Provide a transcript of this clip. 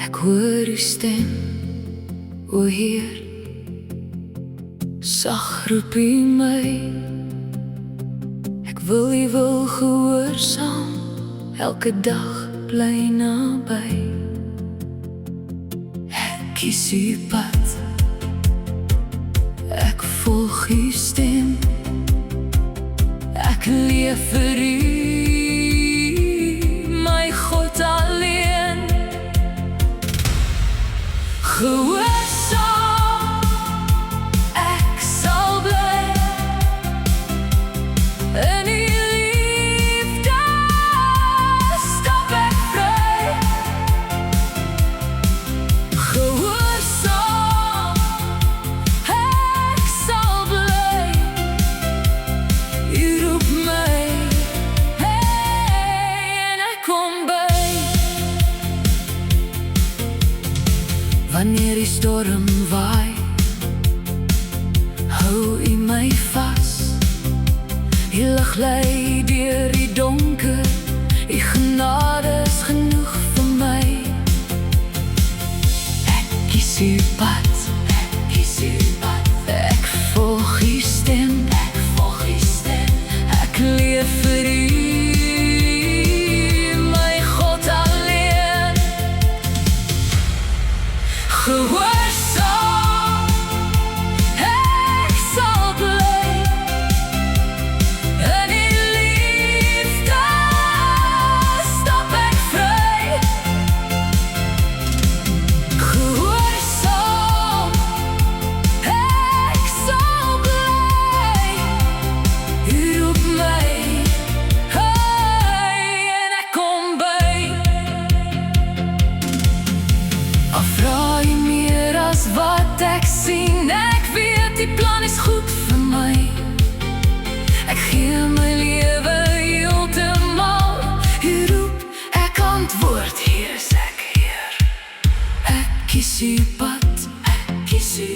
Ek hoor uw stem, o Heer, sag roep U my. Ek wil U wil gehoorsaam, elke dag bly naby. Ek kies U pad, ek volg U stem, ek leef vir U, my God alleen. Gehoorsaam, ek sal bly in U liefde, stap ek vry. Gehoorsaam, ek sal bly. U roep my, hey, en ek kom by. Wanneer die storm waai, hou U my vas. U lig lei deur die donker, U genade is genoeg vir my. Ek kies U pad, ek kies U pad, ek volg U stem, ek volg U stem, ek leef vir U, my God alleen. Gehoorsaam, ek sal bly in U liefde, stap ek vry. Gehoorsaam, ek sal bly. U roep my, hey, en ek kom by. Al vra U meer as wat ek sien, ek weet Die plan is goed vir my. Ek gee my lewe heeltemal. U roep, ek antwoord, hier is ek, Heer. Ek kies U pad, ek kies U